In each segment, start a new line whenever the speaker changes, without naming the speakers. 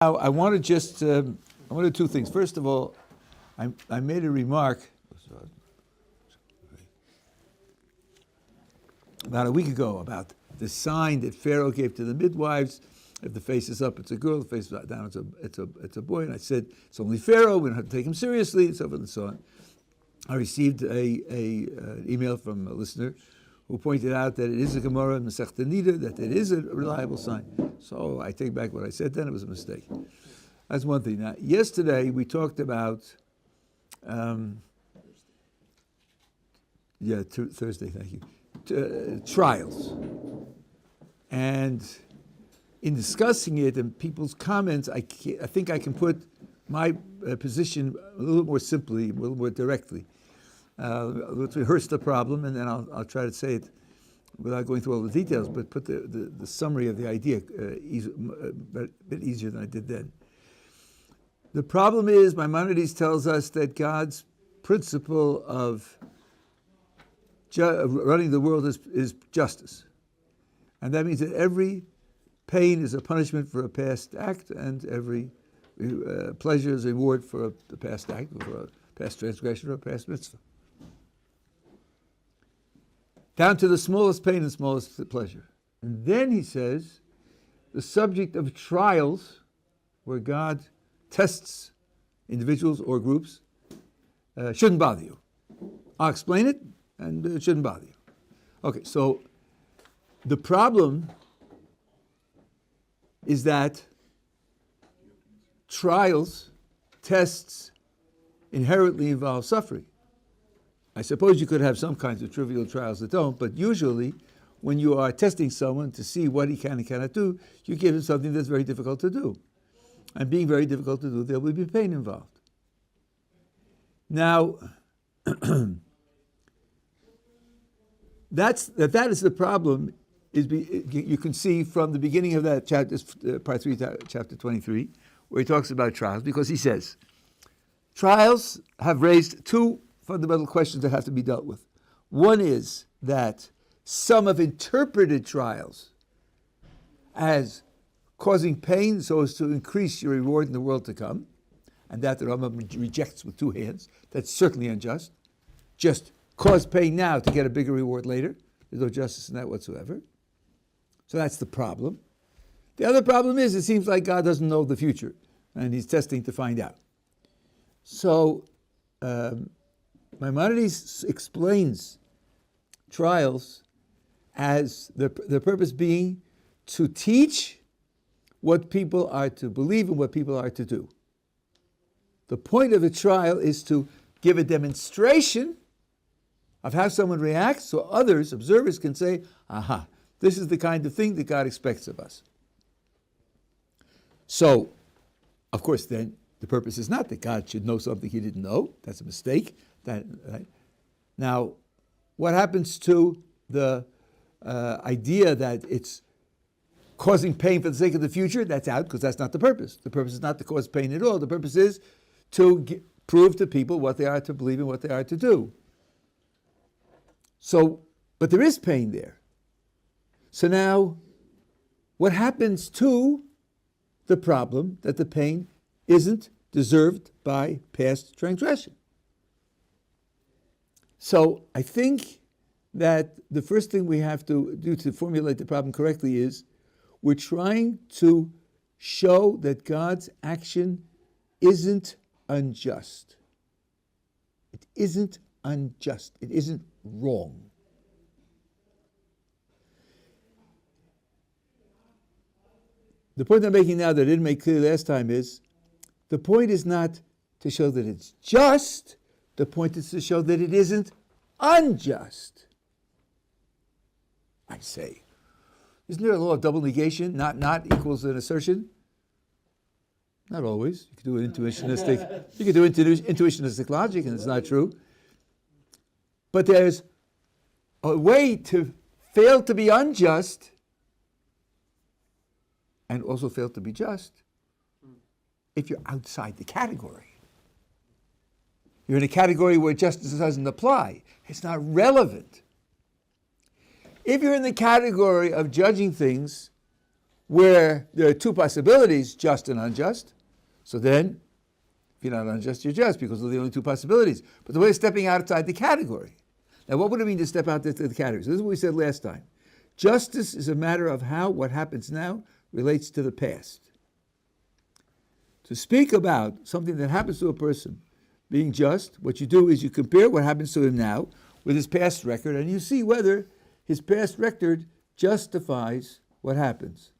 Now, I want to just, I want to do two things. First of all, I made a remark about a week ago about the sign that Pharaoh gave to the midwives. If the face is up, it's a girl. If the face is down, it's a boy. And I said, it's only Pharaoh. We don't have to take him seriously, and so forth and so on. I received an email from a listener who pointed out that it is a Gemara in Masechta Nida, that it is a reliable sign. So I take back what I said then, it was a mistake. That's one thing. Now, yesterday we talked about, Thursday, thank you, trials. And in discussing it and people's comments, I think I can put my position a little more simply, a little more directly. Let's rehearse the problem, and then I'll try to say it without going through all the details, but put the summary of the idea a bit easier than I did then. The problem is, Maimonides tells us that God's principle of running the world is justice. And that means that every pain is a punishment for a past act, and every pleasure is a reward for a past act, or for a past transgression, or a past mitzvah. Down to the smallest pain and smallest pleasure. And then he says, the subject of trials, where God tests individuals or groups, shouldn't bother you. I'll explain it, and it shouldn't bother you. Okay, so the problem is that trials, tests, inherently involve suffering. I suppose you could have some kinds of trivial trials that don't, but usually when you are testing someone to see what he can and cannot do, you give him something that's very difficult to do. And being very difficult to do, there will be pain involved. Now, that is the problem, you can see from the beginning of that chapter, part 3, chapter 23, where he talks about trials, because he says, trials have raised two fundamental questions that have to be dealt with. One is that some have interpreted trials as causing pain so as to increase your reward in the world to come, and that the Rambam rejects with two hands. That's certainly unjust. Just cause pain now to get a bigger reward later. There's no justice in that whatsoever. So that's the problem. The other problem is, it seems like God doesn't know the future, and he's testing to find out. So Maimonides explains trials as the purpose being to teach what people are to believe and what people are to do. The point of a trial is to give a demonstration of how someone reacts so others, observers, can say, aha, this is the kind of thing that God expects of us. So, of course, then, the purpose is not that God should know something he didn't know. That's a mistake. Right? Now, what happens to the idea that it's causing pain for the sake of the future? That's out, because that's not the purpose. The purpose is not to cause pain at all. The purpose is to prove to people what they are to believe and what they are to do. So, but there is pain there. So now, what happens to the problem that the pain isn't deserved by past transgression? So I think that the first thing we have to do to formulate the problem correctly is we're trying to show that God's action isn't unjust. It isn't unjust. It isn't wrong. The point I'm making now that I didn't make clear last time is, the point is not to show that it's just, the point is to show that it isn't unjust. I say, isn't there a law of double negation? Not equals an assertion? Not always. You could do intuitionistic logic, and it's not true. But there's a way to fail to be unjust and also fail to be just if you're outside the category. You're in a category where justice doesn't apply. It's not relevant. If you're in the category of judging things where there are two possibilities, just and unjust. So then, if you're not unjust, you're just, because those are the only two possibilities. But the way of stepping outside the category. Now, what would it mean to step out into the category? So this is what we said last time. Justice is a matter of how what happens now relates to the past. To speak about something that happens to a person being just, what you do is you compare what happens to him now with his past record, and you see whether his past record justifies what happens.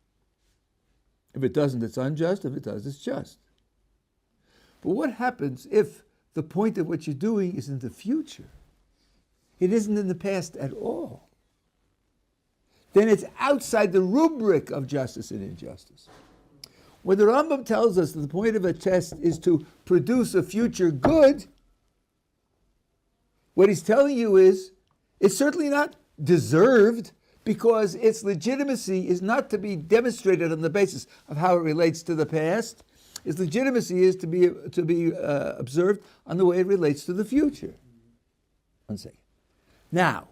If it doesn't, it's unjust. If it does, it's just. But what happens if the point of what you're doing is in the future? It isn't in the past at all. Then it's outside the rubric of justice and injustice. When the Rambam tells us that the point of a test is to produce a future good, what he's telling you is it's certainly not deserved, because its legitimacy is not to be demonstrated on the basis of how it relates to the past. Its legitimacy is to be observed on the way it relates to the future. 1 second. Now,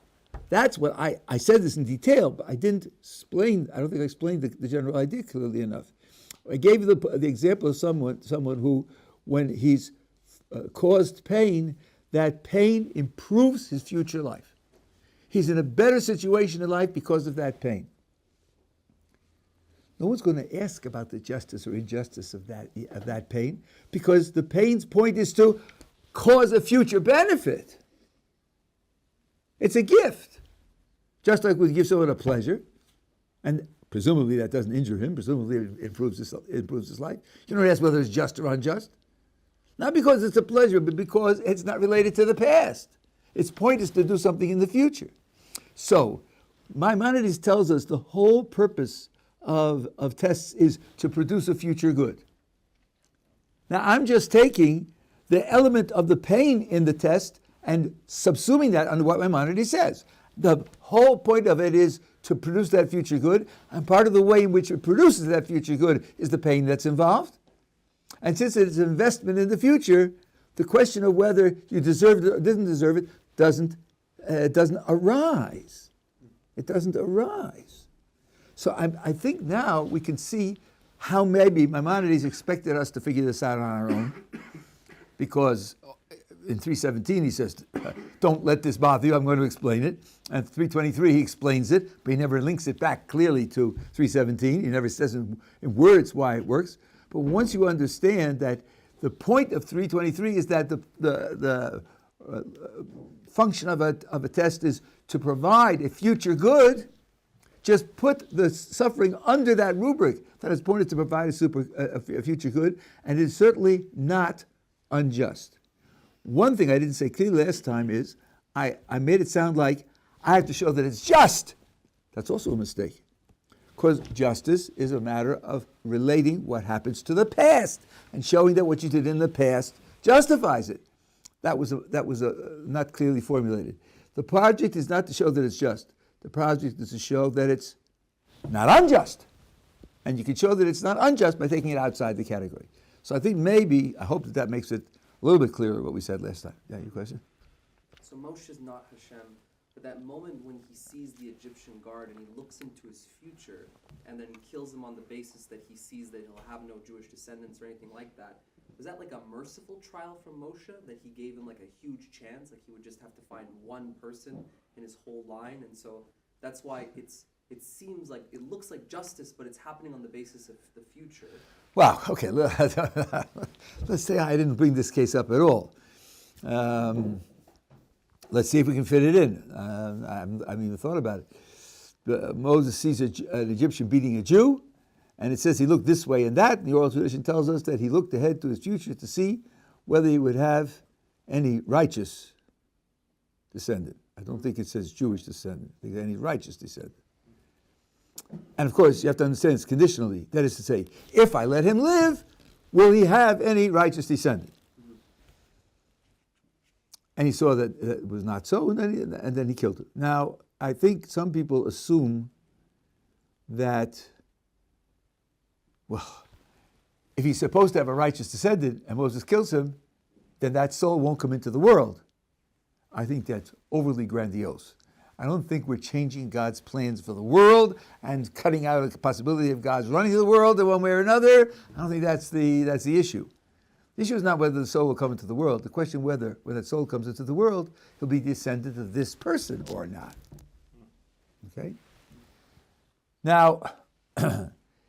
that's what I said this in detail, but I don't think I explained the general idea clearly enough. I gave you the example of someone who, when he's caused pain, that pain improves his future life. He's in a better situation in life because of that pain. No one's going to ask about the justice or injustice of that pain, because the pain's point is to cause a future benefit. It's a gift. Just like we give someone a pleasure, and presumably that doesn't injure him, presumably it improves his life. You don't ask whether it's just or unjust. Not because it's a pleasure, but because it's not related to the past. Its point is to do something in the future. So, Maimonides tells us the whole purpose of tests is to produce a future good. Now, I'm just taking the element of the pain in the test and subsuming that under what Maimonides says. The whole point of it is to produce that future good, and part of the way in which it produces that future good is the pain that's involved. And since it's an investment in the future, the question of whether you deserved it or didn't deserve it doesn't arise. It doesn't arise. So I think now we can see how maybe Maimonides expected us to figure this out on our own, because in 317 he says, don't let this bother you, I'm going to explain it. And 323 he explains it, but he never links it back clearly to 317. He never says in words why it works. But once you understand that the point of 323 is that the function of a test is to provide a future good, just put the suffering under that rubric that is pointed to provide a future good, and it is certainly not unjust. One thing I didn't say clearly last time is I made it sound like I have to show that it's just. That's also a mistake, because justice is a matter of relating what happens to the past and showing that what you did in the past justifies it. That was not clearly formulated. The project is not to show that it's just. The project is to show that it's not unjust. And you can show that it's not unjust by taking it outside the category. So I think I hope that makes it a little bit clearer what we said last time. Yeah, your question?
So Moshe is not Hashem, but that moment when he sees the Egyptian guard and he looks into his future and then kills him on the basis that he sees that he'll have no Jewish descendants or anything like that, was that like a merciful trial from Moshe, that he gave him like a huge chance, like he would just have to find one person in his whole line? And so that's why it seems like, it looks like justice, but it's happening on the basis of the future.
Wow, okay, let's say I didn't bring this case up at all. Let's see if we can fit it in. I haven't even thought about it. Moses sees an Egyptian beating a Jew, and it says he looked this way and that, and the oral tradition tells us that he looked ahead to his future to see whether he would have any righteous descendant. I don't think it says Jewish descendant. I think any righteous descendant. And of course, you have to understand it's conditionally. That is to say, if I let him live, will he have any righteous descendant? And he saw that it was not so, and then he killed it. Now, I think some people assume that, well, if he's supposed to have a righteous descendant and Moses kills him, then that soul won't come into the world. I think that's overly grandiose. I don't think we're changing God's plans for the world and cutting out the possibility of God's running the world in one way or another. I don't think that's the issue. The issue is not whether the soul will come into the world. The question whether when that soul comes into the world, he'll be descendant of this person or not. Okay? Now,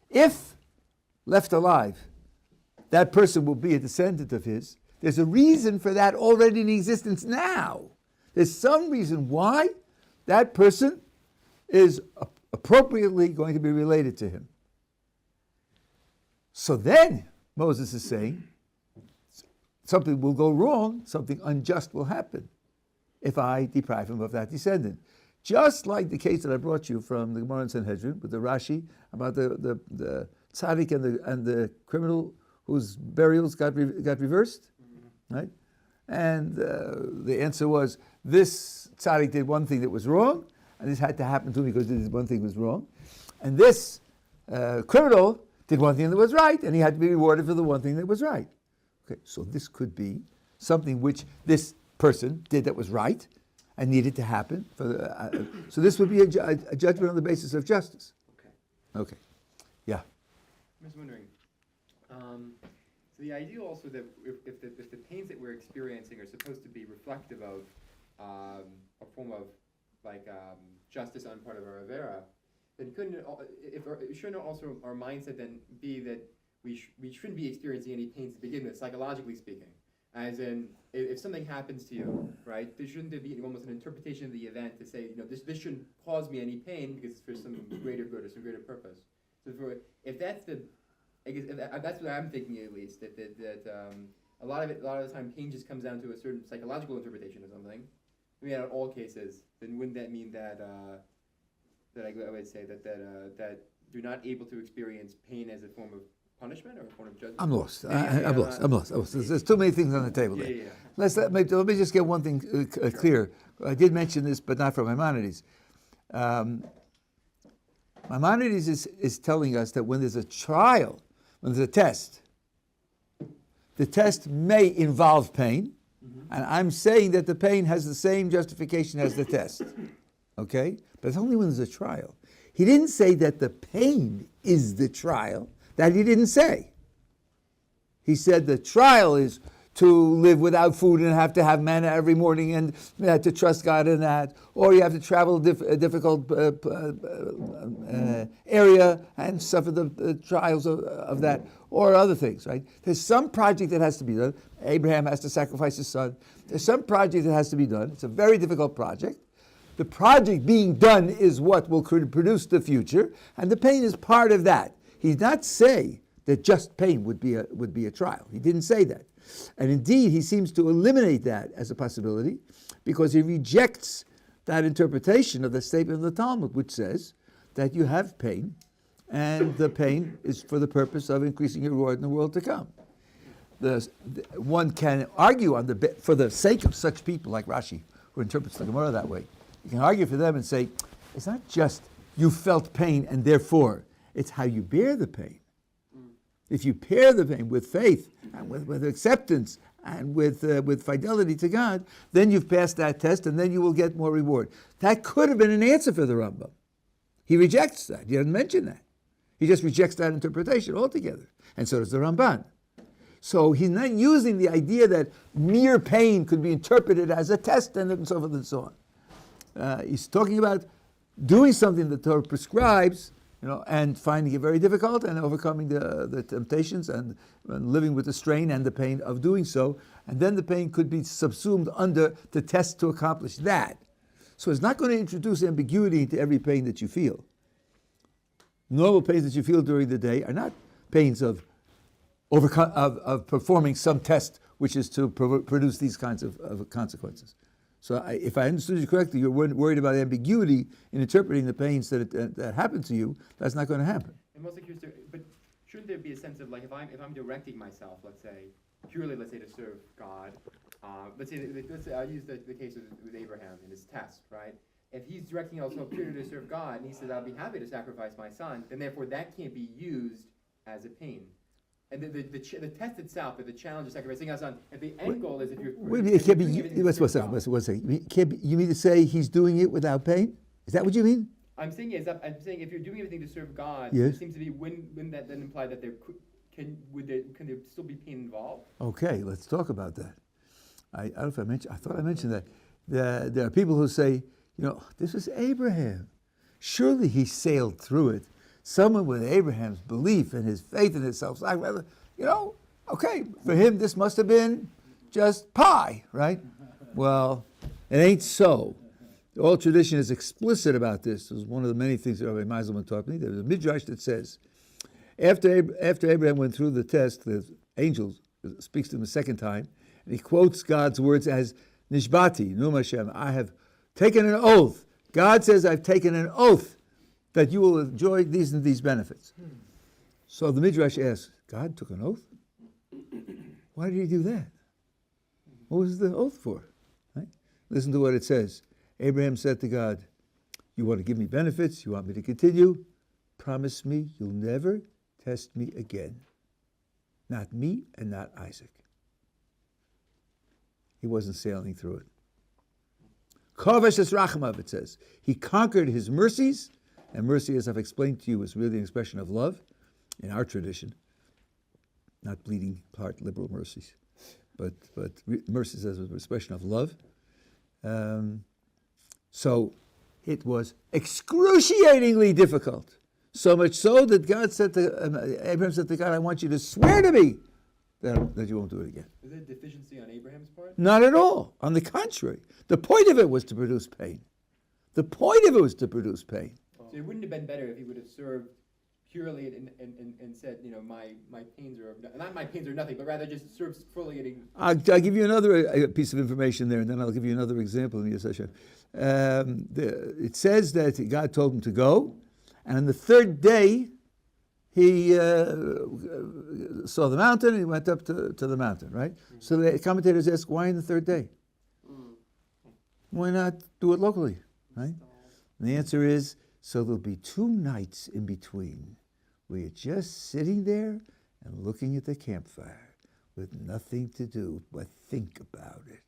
if left alive, that person will be a descendant of his, there's a reason for that already in existence now. There's some reason why that person is appropriately going to be related to him. So then, Moses is saying, something will go wrong, something unjust will happen if I deprive him of that descendant. Just like the case that I brought you from the Gemara in Sanhedrin with the Rashi about the tzaddik and the criminal whose burials got reversed, right? And the answer was, this tzaddik did one thing that was wrong, and this had to happen to him because this one thing was wrong. And this criminal did one thing that was right, and he had to be rewarded for the one thing that was right. Okay, so this could be something which this person did that was right and needed to happen. So this would be a judgment on the basis of justice. Okay. Yeah.
I'm just wondering, so the idea also that if the pains that we're experiencing are supposed to be reflective of a form of justice on part of our avera, then shouldn't also our mindset then be that we shouldn't be experiencing any pains to begin with, psychologically speaking? As in, if something happens to you, right, there shouldn't be almost an interpretation of the event to say, this shouldn't cause me any pain because it's for some greater good or some greater purpose. So if that's that's what I'm thinking, at least, that a lot of the time pain just comes down to a certain psychological interpretation of something. I mean, in all cases, then wouldn't that mean that I would say that you're not able to experience pain as a form of punishment or a form of judgment?
I'm lost. I'm lost. There's too many things on the table there. Let me just get one thing clear. I did mention this, but not for Maimonides. Maimonides is telling us that when there's a trial, when there's a test, the test may involve pain, and I'm saying that the pain has the same justification as the test. Okay? But it's only when there's a trial. He didn't say that the pain is the trial. That he didn't say. He said the trial is to live without food and have to have manna every morning and to trust God in that. Or you have to travel a difficult area and suffer the trials of that. Or other things, right? There's some project that has to be done. Abraham has to sacrifice his son. There's some project that has to be done. It's a very difficult project. The project being done is what will produce the future, and the pain is part of that. He did not say that just pain would be a trial. He didn't say that. And indeed, he seems to eliminate that as a possibility because he rejects that interpretation of the statement of the Talmud, which says that you have pain, and the pain is for the purpose of increasing your reward in the world to come. One can argue for the sake of such people like Rashi, who interprets the Gemara that way. You can argue for them and say, it's not just you felt pain and therefore, it's how you bear the pain. If you pair the pain with faith and with acceptance and with fidelity to God, then you've passed that test and then you will get more reward. That could have been an answer for the Rambam. He rejects that. He doesn't mention that. He just rejects that interpretation altogether. And so does the Ramban. So he's not using the idea that mere pain could be interpreted as a test and so forth and so on. He's talking about doing something the Torah prescribes, and finding it very difficult and overcoming the temptations and living with the strain and the pain of doing so. And then the pain could be subsumed under the test to accomplish that. So it's not going to introduce ambiguity into every pain that you feel. Normal pains that you feel during the day are not pains of performing some test which is to produce these kinds of consequences. So if I understood you correctly, you're worried about ambiguity in interpreting the pains that happen to you. That's not going to happen.
I'm also curious, but shouldn't there be a sense of if I'm directing myself, let's say to serve God, let's say I use the case with Abraham in his test, right? If he's directing himself purely to serve God, and he says, "I'll be happy to sacrifice my son," then therefore that can't be used as a pain. And the test itself, or the challenge of sacrificing our son, if the end goal is if you're...
Wait a minute, it can't be. One second. You mean to say he's doing it without pain? Is that what you mean?
I'm saying if you're doing everything to serve God,
Yes.
it seems to be wouldn't that then imply that can there still be pain involved?
Okay, let's talk about that. I don't know if I mentioned. I thought I mentioned that. There are people who say, this is Abraham. Surely he sailed through it. Someone with Abraham's belief and his faith in his self-sacrifice, okay, for him this must have been just pie, right? Well, it ain't so. The old tradition is explicit about this. It was one of the many things that Rabbi Meiselman taught me. There's a midrash that says, after Abraham went through the test, the angel speaks to him a second time, and he quotes God's words as Nishbati, Num Hashem, I have taken an oath. God says, I've taken an oath that you will enjoy these and these benefits. So the midrash asks, God took an oath? Why did he do that? What was the oath for? Right? Listen to what it says. Abraham said to God, you want to give me benefits? You want me to continue? Promise me you'll never test me again. Not me and not Isaac. He wasn't sailing through it. Kovesh es rachamav, it says. He conquered his mercies, and mercy, as I've explained to you, is really an expression of love in our tradition. Not bleeding heart liberal mercies, but mercies as an expression of love. So it was excruciatingly difficult. So much so that Abraham said to God, I want you to swear to me that you won't do it again.
Was there a deficiency on Abraham's part?
Not at all. On the contrary. The point of it was to produce pain. The point of it was to produce pain.
So it wouldn't have been better if he would have served purely and said, my pains are, not my pains are nothing, but rather just serves fully.
I'll give you another piece of information there, and then I'll give you another example in the session. It says that God told him to go, and on the third day, he saw the mountain, and he went up to the mountain, right? Mm-hmm. So the commentators ask, why on the third day? Why not do it locally, right? And the answer is, so there'll be 2 nights in between where you're just sitting there and looking at the campfire with nothing to do but think about it.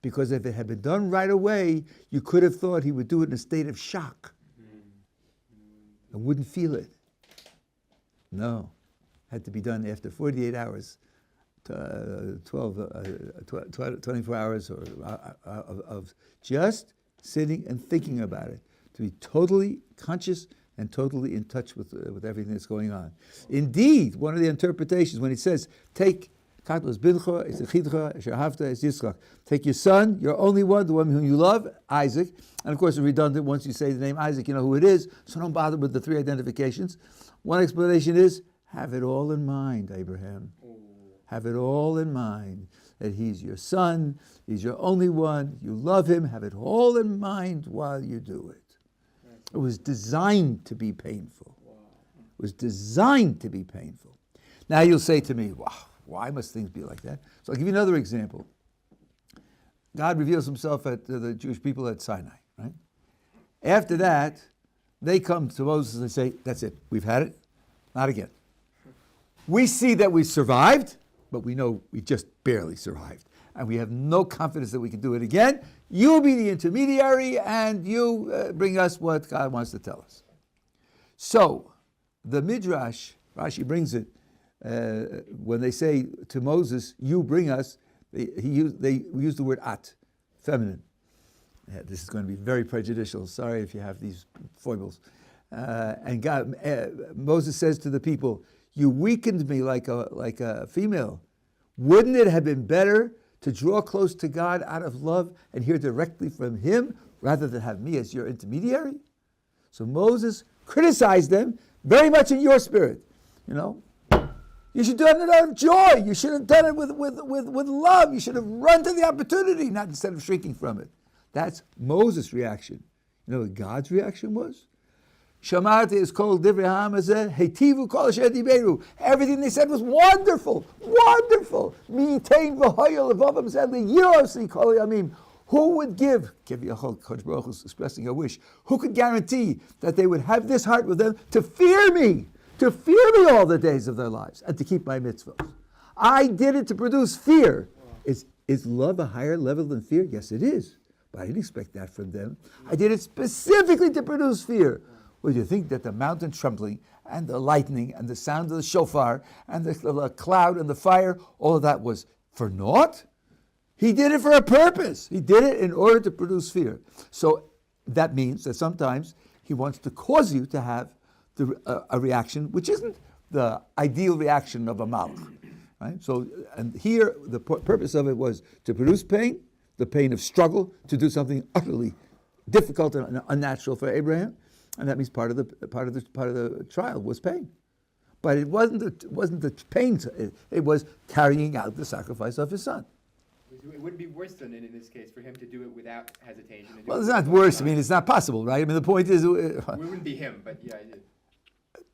Because if it had been done right away, you could have thought he would do it in a state of shock and wouldn't feel it. No, had to be done after 48 hours, 24 hours of just sitting and thinking about it, to be totally conscious and totally in touch with everything that's going on. Indeed, one of the interpretations, when he says, take your son, your only one, the one whom you love, Isaac, and of course it's redundant once you say the name Isaac, you know who it is, so don't bother with the 3 identifications. One explanation is, have it all in mind, Abraham. Have it all in mind, that he's your son, he's your only one, you love him, have it all in mind while you do it. It was designed to be painful. It was designed to be painful. Now you'll say to me, wow, why must things be like that? So I'll give you another example. God reveals himself to the Jewish people at Sinai, right? After that, they come to Moses and say, that's it, we've had it, not again. We see that we survived, but we know we just barely survived. And we have no confidence that we can do it again. You'll be the intermediary, and you bring us what God wants to tell us. So, the Midrash, Rashi brings it, when they say to Moses, you bring us, they use the word at, feminine. Yeah, this is going to be very prejudicial. Sorry if you have these foibles. And Moses says to the people, you weakened me like a female. Wouldn't it have been better to draw close to God out of love and hear directly from him rather than have me as your intermediary? So Moses criticized them very much in your spirit. You should have done it out of joy. You should have done it with love. You should have run to the opportunity, not instead of shrinking from it. That's Moses' reaction. You know what God's reaction was? Shamarti is called divrei ha'amazeh, heitivu kol asher diberu. Everything they said was wonderful, wonderful. Mi'itein v'hoyel levavam zeh liyirosi kol yamim. Who would give, Kodesh Baruch Hu is expressing a wish, who could guarantee that they would have this heart with them to fear me, to fear me all the days of their lives and to keep my mitzvahs. I did it to produce fear. Is love a higher level than fear? Yes, it is. But I didn't expect that from them. I did it specifically to produce fear. Well, you think that the mountain trembling and the lightning and the sound of the shofar and the cloud and the fire, all of that was for naught? He did it for a purpose. He did it in order to produce fear. So that means that sometimes he wants to cause you to have a reaction which isn't the ideal reaction of a malach. Right? So, and here the purpose of it was to produce pain, the pain of struggle, to do something utterly difficult and unnatural for Abraham, and that means part of the trial was pain. But it wasn't the pain; it was carrying out the sacrifice of his son.
It would be worse than in this case for him to do it without hesitation.
Well, it's not worse. I mean, it's not possible, right? I mean, the point is,
it wouldn't be him, but yeah, I did.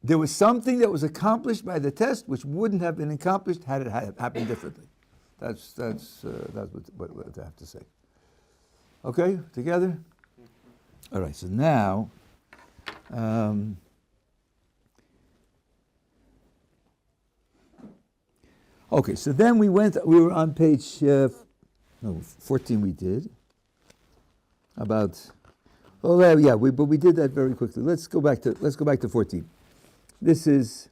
There was something that was accomplished by the test which wouldn't have been accomplished had it happened differently. That's what I have to say. Okay, together? All right, so now, okay, so then we were on page 14 we did, about, but we did that very quickly. Let's go back to 14. This is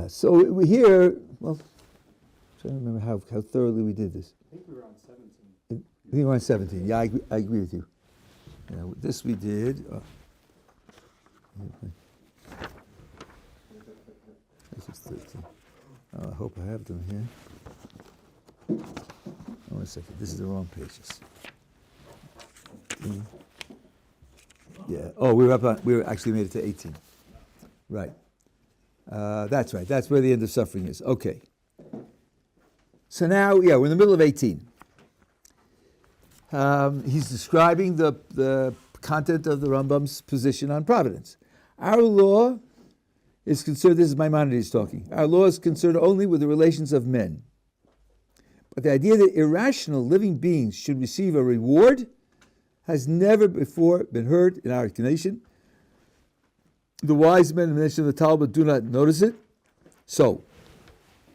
so we here, well, I'm trying to remember how thoroughly we did this.
I think we were on 17.
I think we were on 17. Yeah, I agree with you. Yeah, this we did. This is 13. I hope I have them here. One second. This is the wrong pages. Yeah. Oh, we actually made it to 18. Right. That's right. That's where the end of suffering is. Okay. So now, we're in the middle of 18. He's describing the content of the Rambam's position on providence. Our law is concerned, this is Maimonides talking, our law is concerned only with the relations of men. But the idea that irrational living beings should receive a reward has never before been heard in our nation. The wise men mentioned in the Talmud do not notice it. So,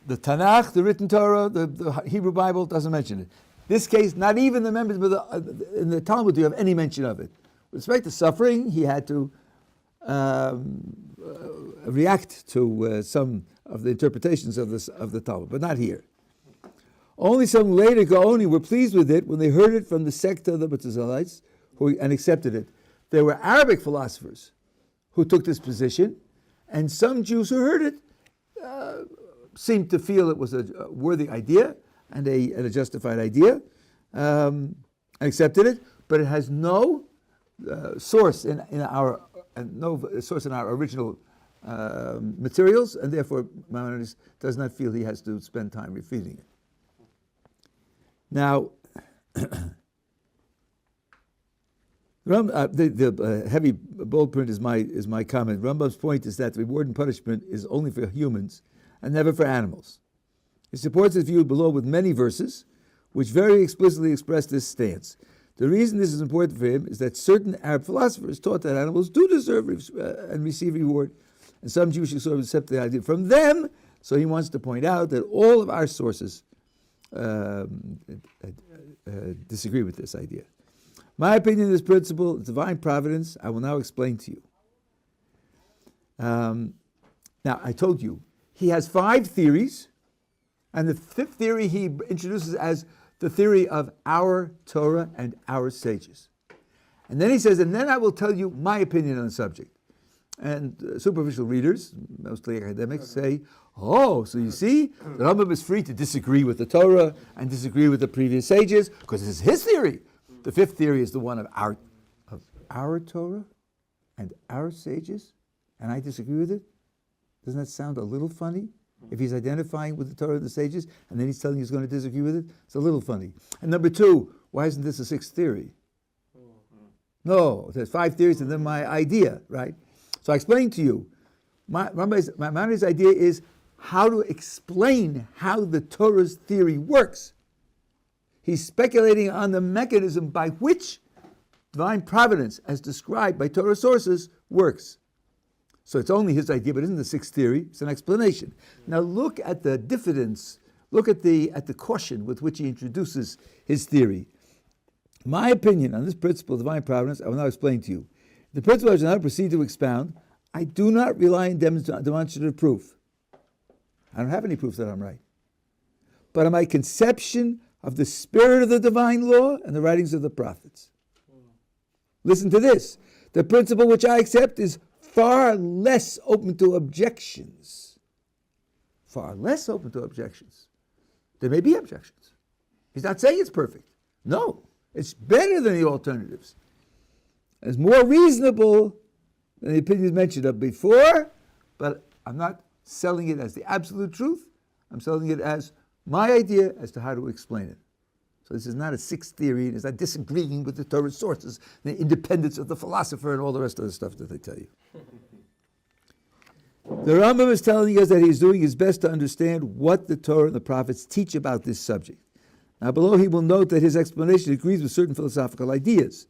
the Tanakh, the written Torah, the Hebrew Bible doesn't mention it. This case, not even the members in the Talmud do have any mention of it. With respect to suffering, he had to react to some of the interpretations of the Talmud, but not here. Only some later Gaoni were pleased with it when they heard it from the sect of the Batzalites and accepted it. There were Arabic philosophers who took this position, and some Jews who heard it seemed to feel it was a worthy idea and a justified idea, and accepted it, but it has no source in our original materials, and therefore Maimonides does not feel he has to spend time refuting it. Now, the heavy bold print is my comment. Rambam's point is that the reward and punishment is only for humans and never for animals. He supports his view below with many verses, which very explicitly express this stance. The reason this is important for him is that certain Arab philosophers taught that animals do deserve and receive reward, and some Jewish scholars accept the idea from them. So he wants to point out that all of our sources disagree with this idea. My opinion on this principle, divine providence, I will now explain to you. Now, I told you, he has 5 theories, and the 5th theory he introduces as the theory of our Torah and our sages. And then he says, and then I will tell you my opinion on the subject. And superficial readers, mostly academics, say, oh, so you see, the Rambam is free to disagree with the Torah and disagree with the previous sages, because this is his theory. The 5th theory is the one of our Torah and our sages, and I disagree with it. Doesn't that sound a little funny? If he's identifying with the Torah and the sages, and then he's telling you he's going to disagree with it, it's a little funny. And number 2, why isn't this a 6th theory? No, there's 5 theories and then my idea, right? So I explained to you, Maimonides' idea is how to explain how the Torah's theory works. He's speculating on the mechanism by which divine providence, as described by Torah sources, works. So it's only his idea, but it isn't the sixth theory, it's an explanation. Now look at the diffidence, look at the caution with which he introduces his theory. My opinion on this principle of divine providence, I will now explain to you. The principle I shall now proceed to expound, I do not rely on demonstrative proof. I don't have any proof that I'm right. But on my conception of the spirit of the divine law and the writings of the prophets. Listen to this. The principle which I accept is far less open to objections. Far less open to objections. There may be objections. He's not saying it's perfect. No, it's better than the alternatives. It's more reasonable than the opinions mentioned of before, but I'm not selling it as the absolute truth. I'm selling it as my idea as to how to explain it. So this is not a sixth theory, and it's not disagreeing with the Torah sources, the independence of the philosopher, and all the rest of the stuff that they tell you. The Rambam is telling us that he's doing his best to understand what the Torah and the prophets teach about this subject. Now below he will note that his explanation agrees with certain philosophical ideas.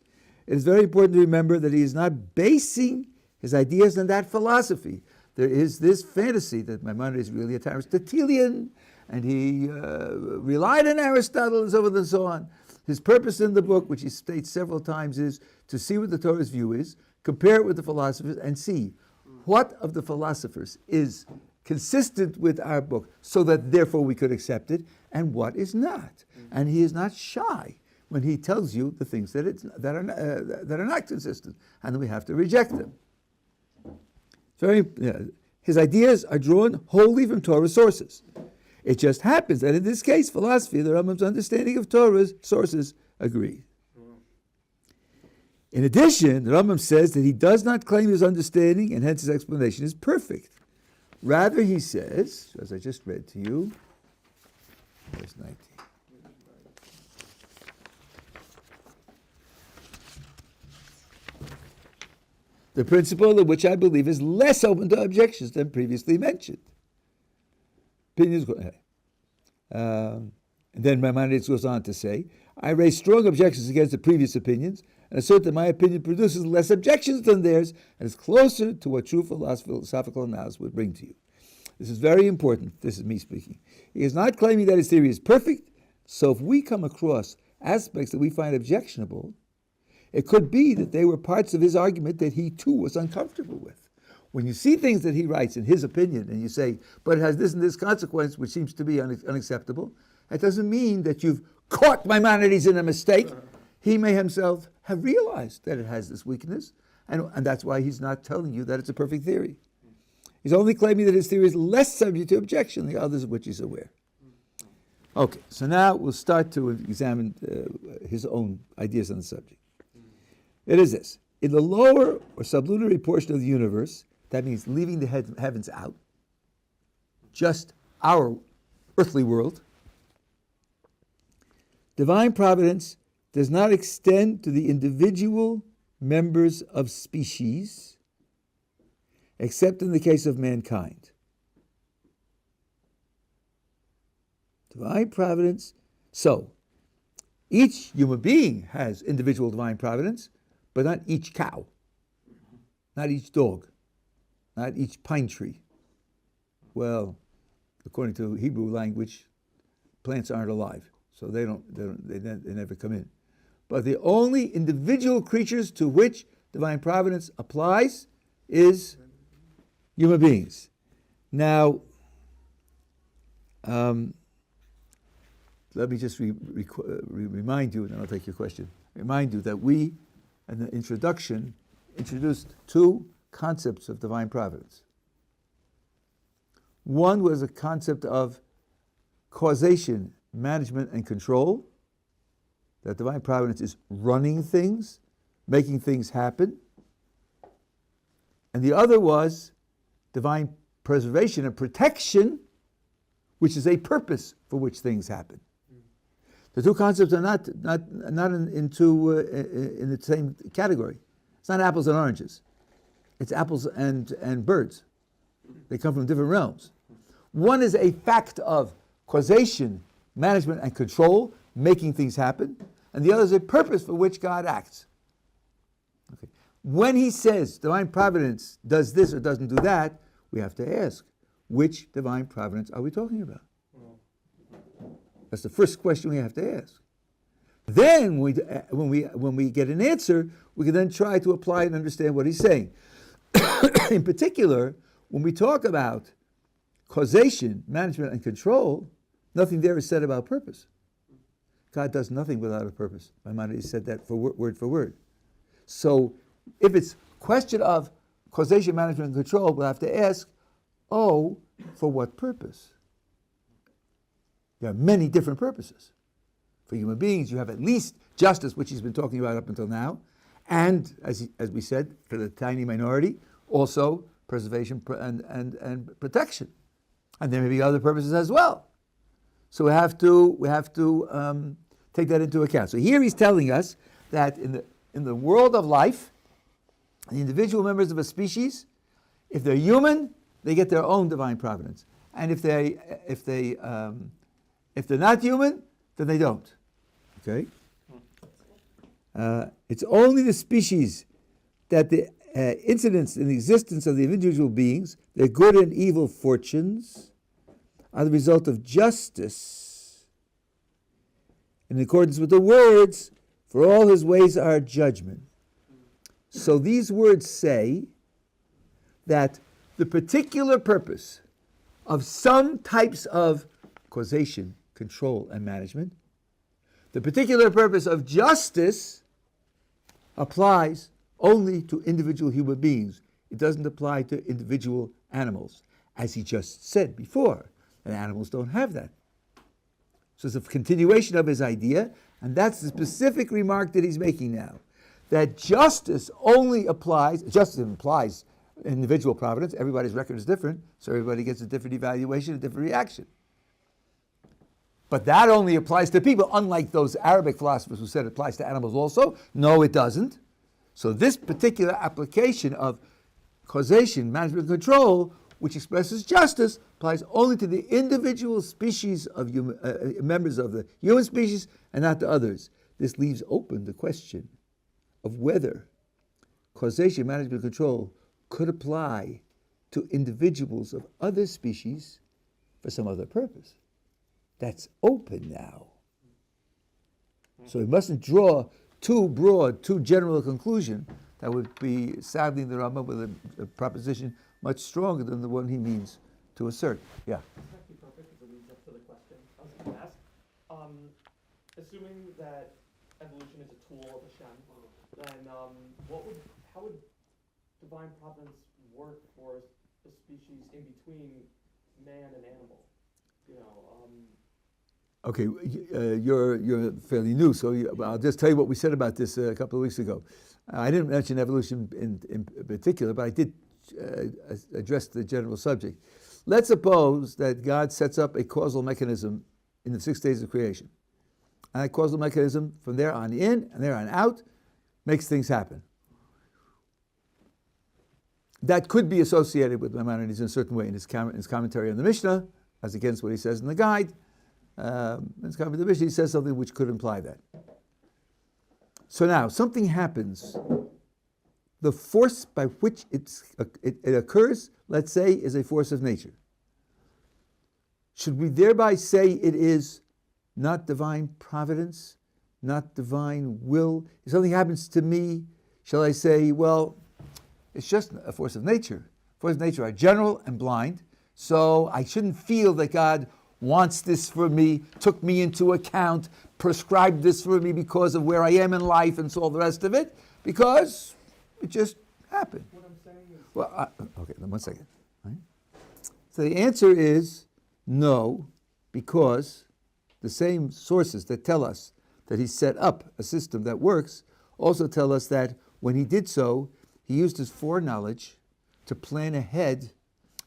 It is very important to remember that he is not basing his ideas on that philosophy. There is this fantasy that Maimonides is really a Aristotelian, and he relied on Aristotle and so forth and so on. His purpose in the book, which he states several times, is to see what the Torah's view is, compare it with the philosophers, and see what of the philosophers is consistent with our book, so that therefore we could accept it, and what is not. And he is not shy when he tells you the things that are not consistent, and then we have to reject them. His ideas are drawn wholly from Torah sources. It just happens that in this case, philosophy, the Rambam's understanding of Torah's sources agree. In addition, the Rambam says that he does not claim his understanding, and hence his explanation is perfect. Rather, he says, as I just read to you, verse 19. The principle of which I believe is less open to objections than previously mentioned. Opinions go ahead. And then Maimonides goes on to say, I raise strong objections against the previous opinions and assert that my opinion produces less objections than theirs and is closer to what true philosophical analysis would bring to you. This is very important. This is me speaking. He is not claiming that his theory is perfect, so if we come across aspects that we find objectionable, it could be that they were parts of his argument that he too was uncomfortable with. When you see things that he writes in his opinion and you say, but it has this and this consequence which seems to be unacceptable, that doesn't mean that you've caught Maimonides in a mistake. He may himself have realized that it has this weakness, and that's why he's not telling you that it's a perfect theory. He's only claiming that his theory is less subject to objection than the others of which he's aware. Okay, so now we'll start to examine his own ideas on the subject. It is this. In the lower or sublunary portion of the universe, that means leaving the heavens out, just our earthly world, divine providence does not extend to the individual members of species, except in the case of mankind. Divine providence. So, each human being has individual divine providence, but not each cow, not each dog, not each pine tree. Well, according to Hebrew language, plants aren't alive, so they never come in. But the only individual creatures to which divine providence applies is human beings. Now, let me just remind you, and then I'll take your question. Remind you that we, in the introduction, introduced two concepts of divine providence. One was a concept of causation, management, and control, that divine providence is running things, making things happen. And the other was divine preservation and protection, which is a purpose for which things happen. The two concepts are not in the same category. It's not apples and oranges. It's apples and birds. They come from different realms. One is a fact of causation, management, and control, making things happen, and the other is a purpose for which God acts. Okay. When he says divine providence does this or doesn't do that, we have to ask, which divine providence are we talking about? That's the first question we have to ask. Then, when we get an answer, we can then try to apply and understand what he's saying. In particular, when we talk about causation, management, and control, nothing there is said about purpose. God does nothing without a purpose. Maimonides said that word for word. So, if it's question of causation, management, and control, we'll have to ask, for what purpose? There are many different purposes. For human beings, you have at least justice, which he's been talking about up until now, and, as we said, for the tiny minority, also preservation and protection. And there may be other purposes as well. So we have to take that into account. So here he's telling us that in the world of life, the individual members of a species, if they're human, they get their own divine providence, and if they're not human, then they don't. Okay. It's only the species that the incidents in the existence of the individual beings, their good and evil fortunes, are the result of justice, in accordance with the words, for all his ways are judgment. So these words say that the particular purpose of some types of causation, control, and management, the particular purpose of justice applies only to individual human beings. It doesn't apply to individual animals, as he just said before, and animals don't have that. So it's a continuation of his idea, and that's the specific remark that he's making now, that justice implies individual providence. Everybody's record is different, so everybody gets a different evaluation, a different reaction. But that only applies to people, unlike those Arabic philosophers who said it applies to animals also. No, it doesn't. So this particular application of causation, management, and control, which expresses justice, applies only to the individual species of members of the human species and not to others. This leaves open the question of whether causation, management, and control could apply to individuals of other species for some other purpose. That's open now. So we mustn't draw too broad, too general a conclusion that would be saddling the Rambam with a proposition much stronger than the one he means to assert. Yeah.
It's actually perfect because it leads up to the question I was going to ask. Assuming that evolution is a tool of Hashem, then how would divine providence work for a species in between man and animal?
Okay, you're fairly new, so I'll just tell you what we said about this a couple of weeks ago. I didn't mention evolution in particular, but I did address the general subject. Let's suppose that God sets up a causal mechanism in the 6 days of creation. And that causal mechanism, from there on in and there on out, makes things happen. That could be associated with Maimonides in a certain way in his commentary on the Mishnah, as against what he says in the guide. In his commentary on the Mishnah, he says something which could imply that. So now, something happens. The force by which it occurs, let's say, is a force of nature. Should we thereby say it is not divine providence, not divine will? If something happens to me, shall I say, well, it's just a force of nature. Forces of nature are general and blind, so I shouldn't feel that God wants this for me, took me into account, prescribed this for me because of where I am in life and so all the rest of it, because it just happened.
What I'm saying is...
Well, okay, then 1 second. Right? So the answer is no, because the same sources that tell us that he set up a system that works also tell us that when he did so, he used his foreknowledge to plan ahead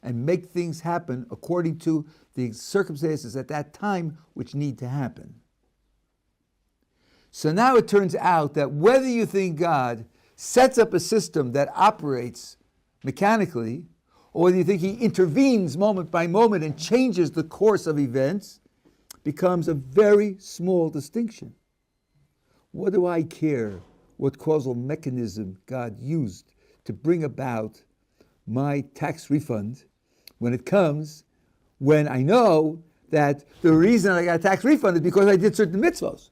and make things happen according to the circumstances at that time which need to happen. So now it turns out that whether you think God sets up a system that operates mechanically, or whether you think he intervenes moment by moment and changes the course of events, becomes a very small distinction. What do I care what causal mechanism God used to bring about my tax refund when it comes, when I know that the reason I got a tax refund is because I did certain mitzvos.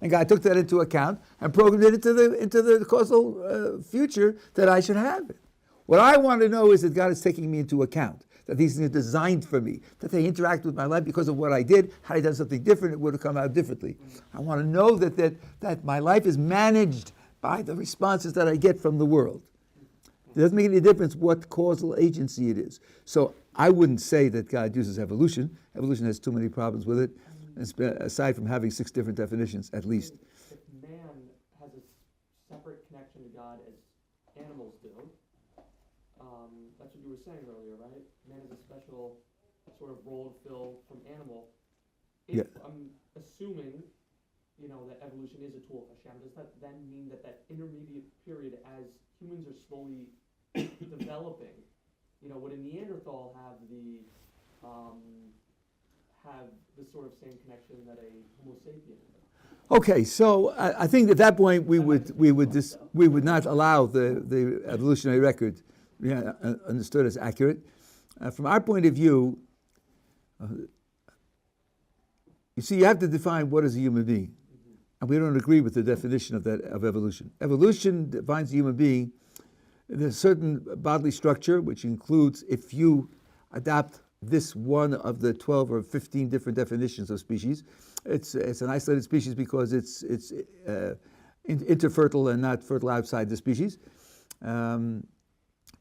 And God took that into account and programmed it into the causal future that I should have it. What I want to know is that God is taking me into account, that these things are designed for me, that they interact with my life because of what I did. Had I done something different, it would have come out differently. I want to know that my life is managed by the responses that I get from the world. It doesn't make any difference what causal agency it is. So I wouldn't say that God uses evolution. Evolution has too many problems with it, aside from having 6 different definitions, at least.
If man has a separate connection to God as animals do, that's what you were saying earlier, right? Man has a special sort of role to fill from animal. If I'm assuming, that evolution is a tool of Hashem, does that then mean that intermediate period, as humans are slowly developing, would a Neanderthal have the sort of same connection that a Homo sapien would?
Okay, so I think at that point we would not allow the evolutionary record understood as accurate. From our point of view, you see, you have to define what is a human being, and we don't agree with the definition of evolution. Evolution defines a human being in a certain bodily structure, which includes, if you adopt this one of the 12 or 15 different definitions of species, it's an isolated species because it's interfertile and not fertile outside the species,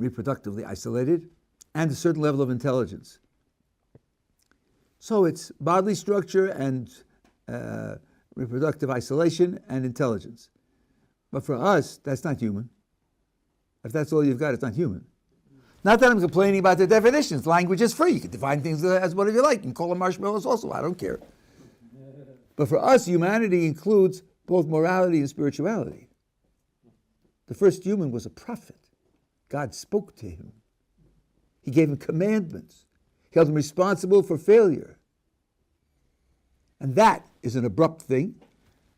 reproductively isolated, and a certain level of intelligence. So it's bodily structure and reproductive isolation and intelligence. But for us, that's not human. If that's all you've got, it's not human. Not that I'm complaining about the definitions. Language is free. You can define things as whatever you like. You can call them marshmallows also. I don't care. But for us, humanity includes both morality and spirituality. The first human was a prophet. God spoke to him. He gave him commandments. He held him responsible for failure. And that is an abrupt thing.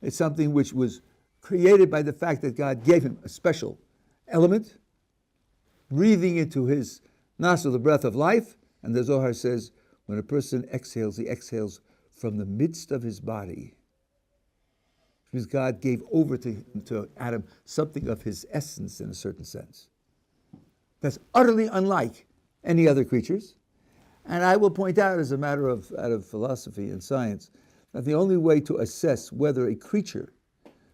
It's something which was created by the fact that God gave him a special element, breathing into his nostril the breath of life. And the Zohar says, when a person exhales, he exhales from the midst of his body. Because God gave over to Adam something of his essence in a certain sense. That's utterly unlike any other creatures. And I will point out, as a matter of out of philosophy and science, that the only way to assess whether a creature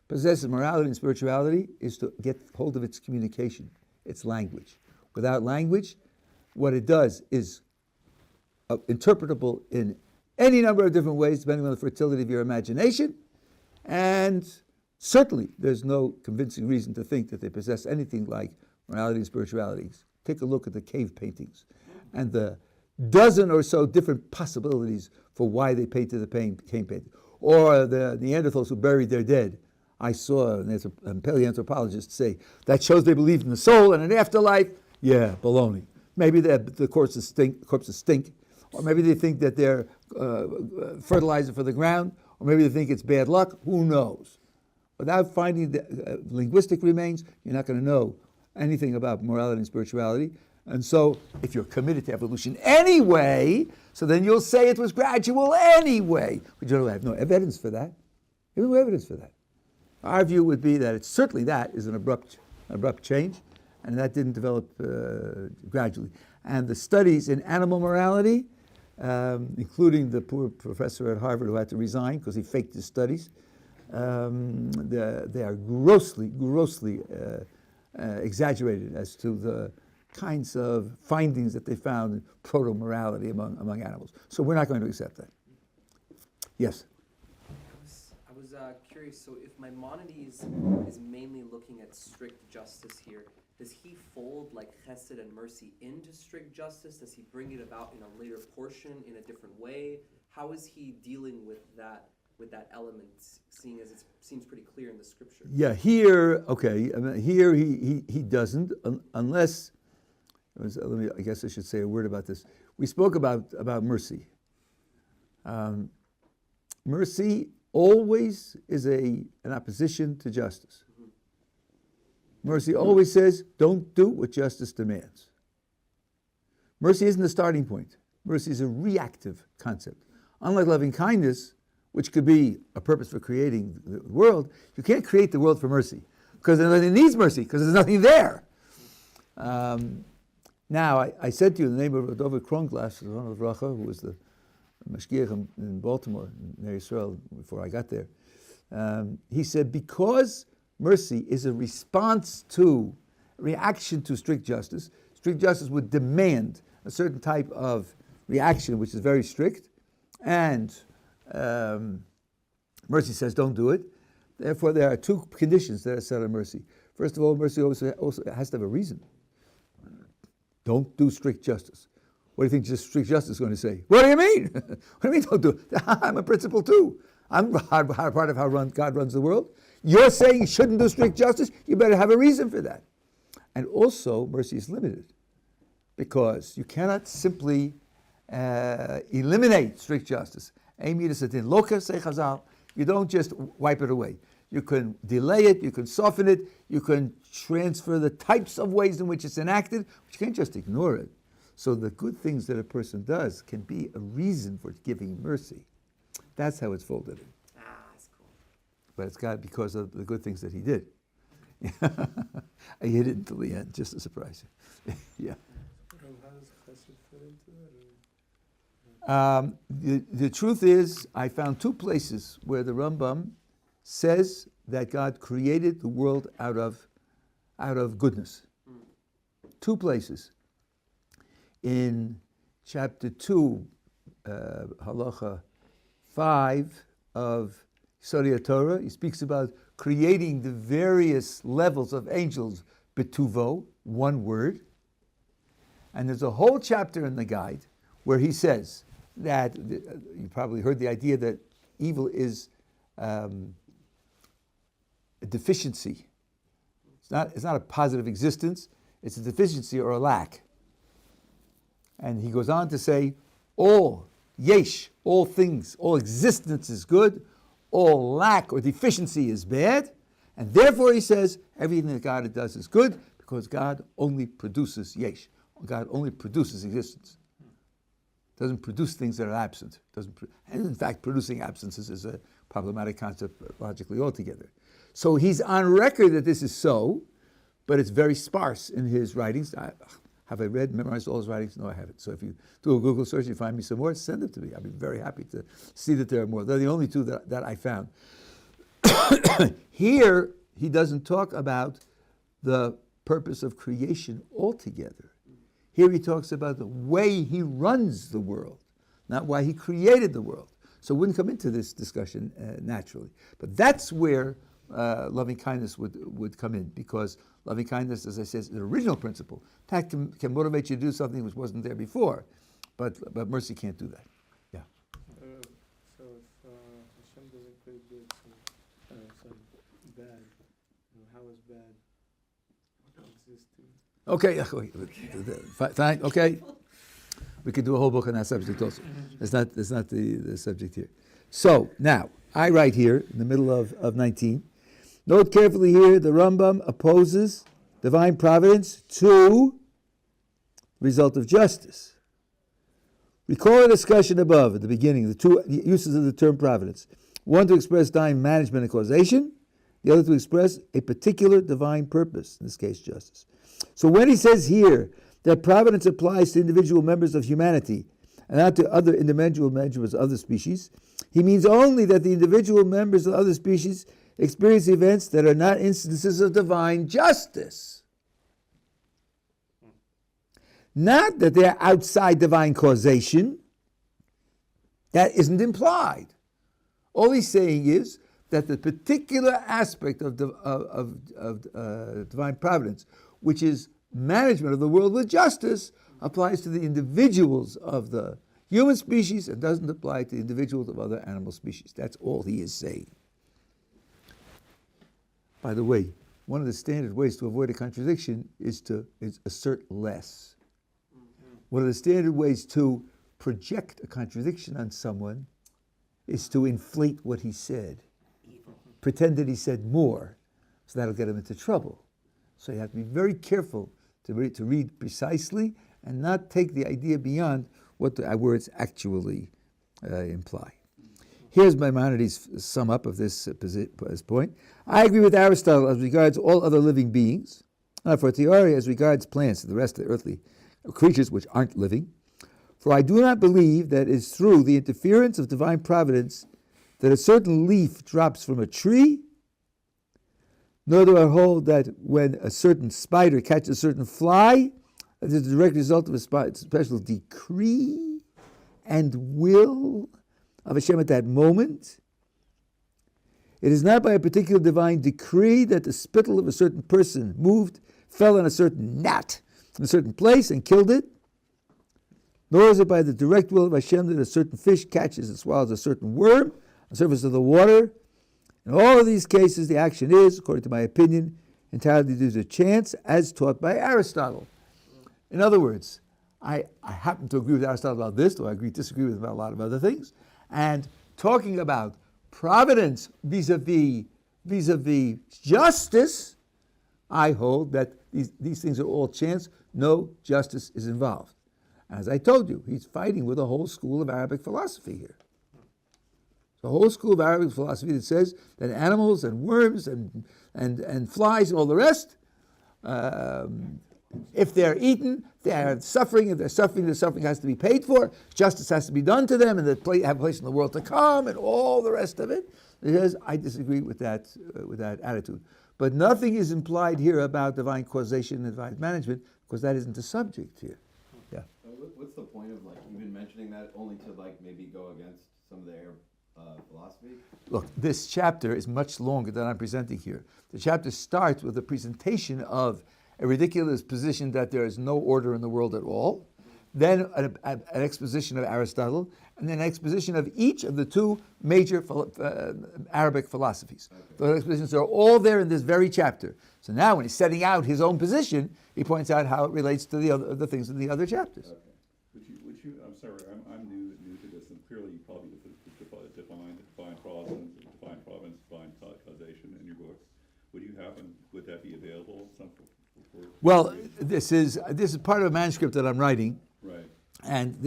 possesses morality and spirituality is to get hold of its communication, its language. Without language, what it does is interpretable in any number of different ways, depending on the fertility of your imagination. And certainly, there's no convincing reason to think that they possess anything like morality and spirituality. Take a look at the cave paintings and the dozen or so different possibilities for why they painted the cave painting. Or the Neanderthals who buried their dead. I saw a paleoanthropologist say, that shows they believed in the soul and an afterlife. Yeah, baloney. Maybe the corpses stink, or maybe they think that they're fertilizer for the ground, or maybe they think it's bad luck. Who knows? Without finding the linguistic remains, you're not going to know anything about morality and spirituality. And so, if you're committed to evolution anyway, so then you'll say it was gradual anyway. But you have no evidence for that. You have no evidence for that. Our view would be that certainly that is an abrupt change, and that didn't develop gradually. And the studies in animal morality, including the poor professor at Harvard who had to resign because he faked his studies, they are grossly exaggerated as to the kinds of findings that they found in proto-morality among animals. So we're not going to accept that. Yes?
I was curious, so if Maimonides is mainly looking at strict justice here, does he fold like chesed and mercy into strict justice? Does he bring it about in a later portion in a different way? How is he dealing with that element, seeing as it seems pretty clear in the scripture?
Yeah, here he doesn't, unless I guess I should say a word about this. We spoke about mercy. Mercy always is an opposition to justice. Mercy always says, don't do what justice demands. Mercy isn't the starting point. Mercy is a reactive concept. Unlike loving kindness, which could be a purpose for creating the world, you can't create the world for mercy, because it needs mercy, because there's nothing there. Now, I said to you in the name of Dovid Kronglass, one of Racha, who was the mashgiach in Baltimore, near Israel, before I got there, he said, because mercy is a reaction to strict justice would demand a certain type of reaction, which is very strict, and mercy says don't do it. Therefore, there are two conditions that are set on mercy. First of all, mercy also has to have a reason. Don't do strict justice. What do you think strict justice is going to say? What do you mean? What do you mean don't do it? I'm a principle too. I'm part of how God runs the world. You're saying you shouldn't do strict justice? You better have a reason for that. And also, mercy is limited, because you cannot simply eliminate strict justice. You don't just wipe it away. You can delay it, you can soften it, you can transfer the types of ways in which it's enacted, but you can't just ignore it. So the good things that a person does can be a reason for giving mercy. That's how it's folded in.
That's cool.
But it's got because of the good things that he did. I hid it until the end, just to surprise you. Yeah.
How does chesed fit into that?
The truth is, I found two places where the Rambam says that God created the world out of goodness. Two places. In chapter 2, halacha 5 of Yeshivat Torah, he speaks about creating the various levels of angels, betuvo, one word. And there's a whole chapter in the guide where he says that, you probably heard the idea that evil is a deficiency. It's not a positive existence, it's a deficiency or a lack. And he goes on to say, all things, all existence is good, all lack or deficiency is bad, and therefore he says, everything that God does is good, because God only produces yesh. God only produces existence. Doesn't produce things that are absent. And in fact, producing absences is a problematic concept logically altogether. So he's on record that this is so, but it's very sparse in his writings. Have I memorized all his writings? No, I haven't. So if you do a Google search, you find me some more, send them to me. I'll be very happy to see that there are more. They're the only two that I found. Here, he doesn't talk about the purpose of creation altogether. Here he talks about the way he runs the world, not why he created the world. So it wouldn't come into this discussion naturally. But that's where loving kindness would come in, because loving kindness, as I said, is an original principle. That can motivate you to do something which wasn't there before, but mercy can't do that. Yeah.
So if Hashem doesn't create good, some bad, how is bad existing?
Okay, fine. Okay, we could do a whole book on that subject also. That's not the subject here. So now I write here in the middle of 19. Note carefully here, the Rambam opposes divine providence to result of justice. Recall a discussion above at the beginning, the two uses of the term providence. One to express divine management and causation, the other to express a particular divine purpose, in this case justice. So when he says here that providence applies to individual members of humanity and not to other individual members of other species, he means only that the individual members of other species experience events that are not instances of divine justice. Not that they're outside divine causation. That isn't implied. All he's saying is that the particular aspect of divine providence, which is management of the world with justice, applies to the individuals of the human species and doesn't apply to the individuals of other animal species. That's all he is saying. By the way, one of the standard ways to avoid a contradiction is assert less. one of the standard ways to project a contradiction on someone is to inflate what he said. Pretend that he said more, so that'll get him into trouble. So you have to be very careful to read precisely and not take the idea beyond what the words actually imply. Here's Maimonides' sum up of this point. I agree with Aristotle as regards all other living beings, for theory as regards plants and the rest of the earthly creatures which aren't living. For I do not believe that it is through the interference of divine providence that a certain leaf drops from a tree, nor do I hold that when a certain spider catches a certain fly, that is a direct result of a special decree and will of Hashem at that moment. It is not by a particular divine decree that the spittle of a certain person fell on a certain gnat in a certain place and killed it, nor is it by the direct will of Hashem that a certain fish catches and swallows a certain worm on the surface of the water. In all of these cases, the action is, according to my opinion, entirely due to chance, as taught by Aristotle. In other words, I happen to agree with Aristotle about this, though I disagree with him about a lot of other things. And talking about providence vis-a-vis justice, I hold that these things are all chance. No justice is involved. As I told you, he's fighting with a whole school of Arabic philosophy here. The whole school of Arabic philosophy that says that animals and worms and flies and all the rest, if they're eaten, they are suffering. If they're suffering, the suffering has to be paid for. Justice has to be done to them, and they have a place in the world to come, and all the rest of it. Because I disagree with that attitude. But nothing is implied here about divine causation and divine management, because that isn't the subject here. Yeah.
What's the point of even mentioning that only to maybe go against some of their philosophy?
Look, this chapter is much longer than I'm presenting here. The chapter starts with a presentation of a ridiculous position that there is no order in the world at all, then an exposition of Aristotle, and then an exposition of each of the two major Arabic philosophies. Okay. Those expositions are all there in this very chapter. So now when he's setting out his own position, he points out how it relates to the things in the other chapters.
Okay. Would you I'm sorry, I'm new to this, and clearly you probably define providence, define causation in your books. Would that be available?
Well, this is part of a manuscript that I'm writing.
Right.
And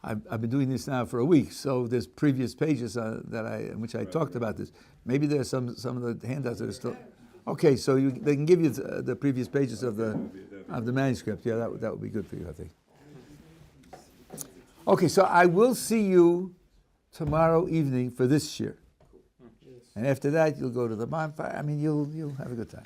I've been doing this now for a week, so there's previous pages in which I talked about this. Maybe there's some of the handouts that are still. Okay, so they can give you the previous pages of the manuscript. Yeah, that would be good for you, I think. Okay, so I will see you tomorrow evening for this year. And after that, you'll go to the bonfire. I mean, you'll have a good time.